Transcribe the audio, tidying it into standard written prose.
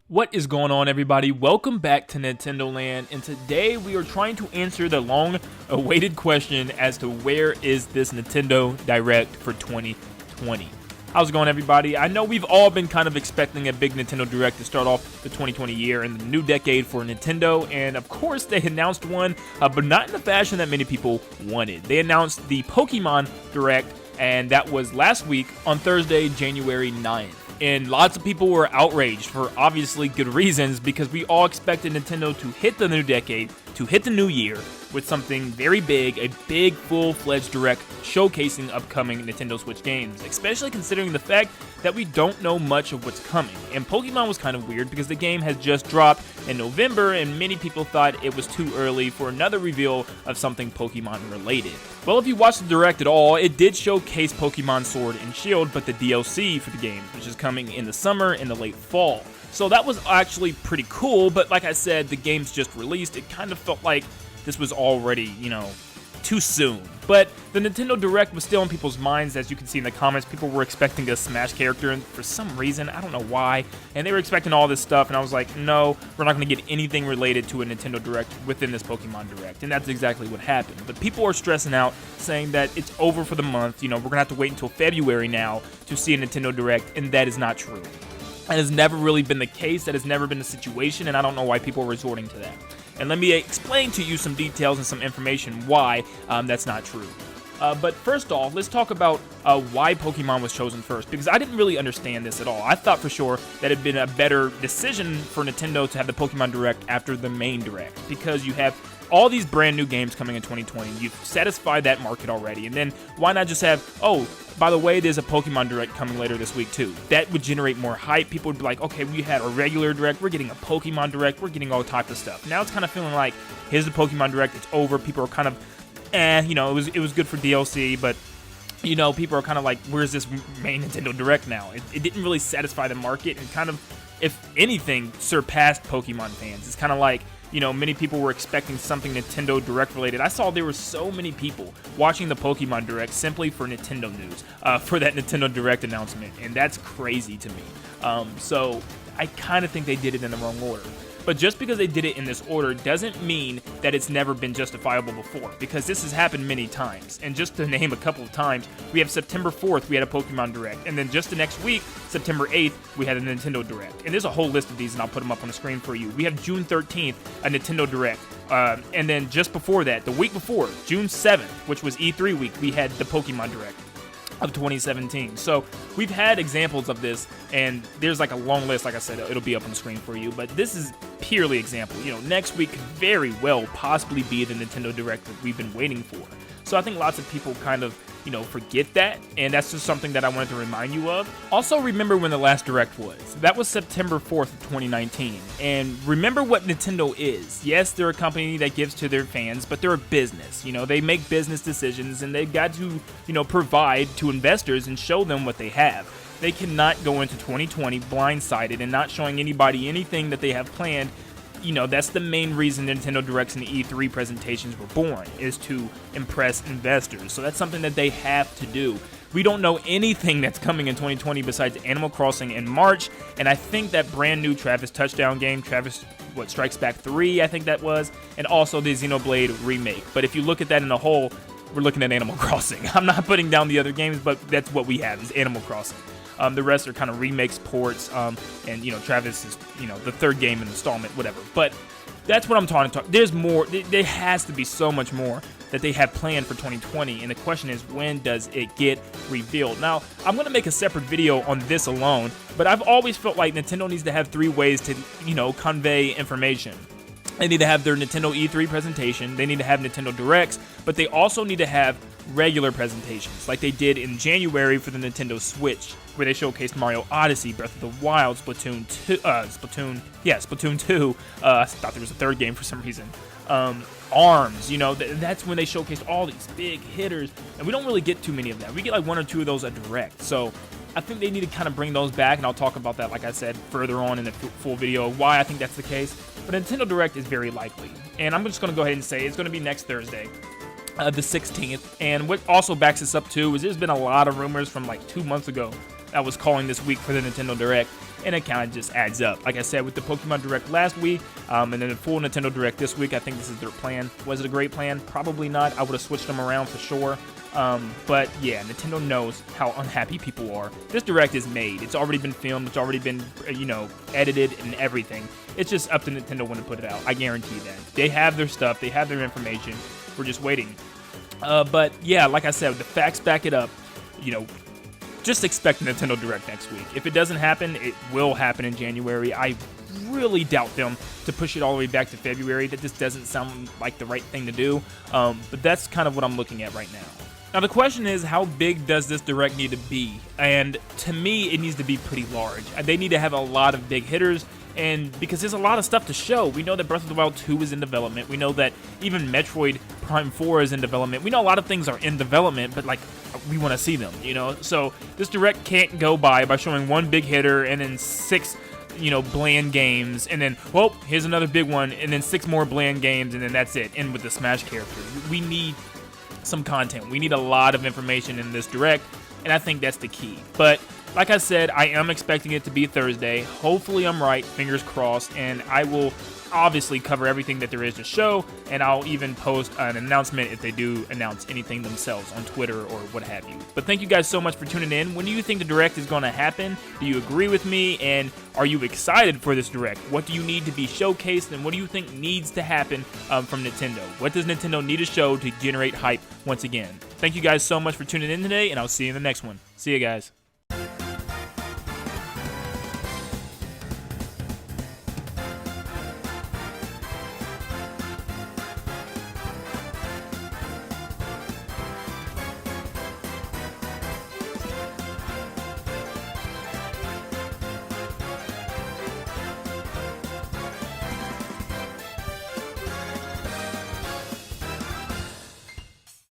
What is going on, everybody? Welcome back to Nintendo Land, and today we are trying to answer the long-awaited question as to where is this Nintendo Direct for 2020. How's it going, everybody? I know we've all been kind of expecting a big Nintendo Direct to start off the 2020 year and the new decade for Nintendo, and of course they announced one, but not in the fashion that many people wanted. They announced the Pokemon Direct, and that was last week on Thursday, January 9th. And lots of people were outraged for obviously good reasons because we all expected Nintendo to hit the new decade, to hit the new year with something very big, a big full-fledged Direct showcasing upcoming Nintendo Switch games, especially considering the fact that we don't know much of what's coming. And Pokemon was kind of weird because the game has just dropped in November and many people thought it was too early for another reveal of something Pokemon related. Well, if you watched the Direct at all, it did showcase Pokemon Sword and Shield, but the DLC for the game, which is coming in the summer and the late fall. So that was actually pretty cool, but like I said, the game's just released. It kind of felt like this was already, too soon. But the Nintendo Direct was still in people's minds, as you can see in the comments. People were expecting a Smash character, and for some reason, I don't know why, and they were expecting all this stuff, and I was like, no, we're not going to get anything related to a Nintendo Direct within this Pokemon Direct, and that's exactly what happened. But people are stressing out, saying that it's over for the month, we're going to have to wait until February now to see a Nintendo Direct, and that is not true. That has never really been the case, that has never been the situation, and I don't know why people are resorting to that. And let me explain to you some details and some information why that's not true. But first off, let's talk about why Pokemon was chosen first, because I didn't really understand this at all. I thought for sure that it had been a better decision for Nintendo to have the Pokemon Direct after the main Direct, because you have all these brand new games coming in 2020. You've satisfied that market already, and then why not just have, oh, by the way, there's a Pokemon Direct coming later this week too. That would generate more hype. People would be like, okay, we had a regular Direct, we're getting a Pokemon Direct, we're getting all types of stuff. Now it's kind of feeling like, here's the Pokemon Direct, it's over. People are kind of, it was good for DLC, but people are kind of like, where's this main Nintendo Direct now? It didn't really satisfy the market and kind of, if anything, surpassed Pokemon fans. It's kind of like, many people were expecting something Nintendo Direct related. I saw there were so many people watching the Pokemon Direct simply for Nintendo news, for that Nintendo Direct announcement, and that's crazy to me. So I kind of think they did it in the wrong order. But just because they did it in this order doesn't mean that it's never been justifiable before, because this has happened many times. And just to name a couple of times, we have September 4th, we had a Pokemon Direct. And then just the next week, September 8th, we had a Nintendo Direct. And there's a whole list of these, and I'll put them up on the screen for you. We have June 13th, a Nintendo Direct. And then just before that, the week before, June 7th, which was E3 week, we had the Pokemon Direct of 2017. So we've had examples of this, and there's like a long list. Like I said, it'll be up on the screen for you, but this is purely example. Next week could very well possibly be the Nintendo Direct that we've been waiting for. So I think lots of people kind of forget that, and that's just something that I wanted to remind you of. Also, remember when the last Direct was. That was September 4th of 2019, and remember what Nintendo is. Yes, they're a company that gives to their fans, but they're a business. They make business decisions, and they've got to, provide to investors and show them what they have. They cannot go into 2020 blindsided and not showing anybody anything that they have planned. That's the main reason Nintendo Directs and the E3 presentations were born, is to impress investors. So that's something that they have to do. We don't know anything that's coming in 2020 besides Animal Crossing in March, and I think that brand new Travis Touchdown game, Travis Strikes Back 3, I think that was, and also the Xenoblade remake. But if you look at that in a whole, we're looking at Animal Crossing. I'm not putting down the other games, but that's what we have, is Animal Crossing. The rest are kind of remakes, ports, and Travis is the third game in installment, whatever. But that's what I'm talking about. There's more. There has to be so much more that they have planned for 2020, and the question is, when does it get revealed? Now, I'm going to make a separate video on this alone, but I've always felt like Nintendo needs to have three ways to convey information. They need to have their Nintendo E3 presentation, they need to have Nintendo Directs, but they also need to have regular presentations, like they did in January for the Nintendo Switch, where they showcased Mario Odyssey, Breath of the Wild, Splatoon 2, I thought there was a third game for some reason, ARMS, that's when they showcased all these big hitters, and we don't really get too many of that. We get like one or two of those at Direct, so I think they need to kind of bring those back, and I'll talk about that, like I said, further on in the full video, why I think that's the case. But Nintendo Direct is very likely, and I'm just going to go ahead and say it's going to be next Thursday. The 16th, and what also backs this up too is there's been a lot of rumors from like 2 months ago that was calling this week for the Nintendo Direct, and it kind of just adds up. Like I said, with the Pokemon Direct last week, and then the full Nintendo Direct this week, I think this is their plan. Was it a great plan? Probably not. I would have switched them around for sure. But yeah, Nintendo knows how unhappy people are. This Direct is made. It's already been filmed. It's already been, edited and everything. It's just up to Nintendo when to put it out. I guarantee that. They have their stuff. They have their information. We're just waiting. But yeah, like I said, the facts back it up. Just expect Nintendo Direct next week. If it doesn't happen, it will happen in January. I really doubt them to push it all the way back to February. That just doesn't sound like the right thing to do. But that's kind of what I'm looking at right now. Now, the question is, how big does this Direct need to be? And to me, it needs to be pretty large. They need to have a lot of big hitters, and because there's a lot of stuff to show. We know that Breath of the Wild 2 is in development. We know that even Metroid Prime 4 is in development. We know a lot of things are in development, but, we want to see them, So this Direct can't go by showing one big hitter and then 6 bland games, and then, well, here's another big one, and then 6 more bland games, and then that's it. And with the Smash character, we need some content. We need a lot of information in this Direct, and I think that's the key. But like I said, I am expecting it to be Thursday. Hopefully I'm right, fingers crossed, and I will obviously cover everything that there is to show, and I'll even post an announcement if they do announce anything themselves on Twitter or what have you. But thank you guys so much for tuning in. When do you think the Direct is going to happen? Do you agree with me? And are you excited for this Direct? What do you need to be showcased, and what do you think needs to happen from Nintendo? What does Nintendo need to show to generate hype once again? Thank you guys so much for tuning in today, and I'll see you in the next one. See you guys.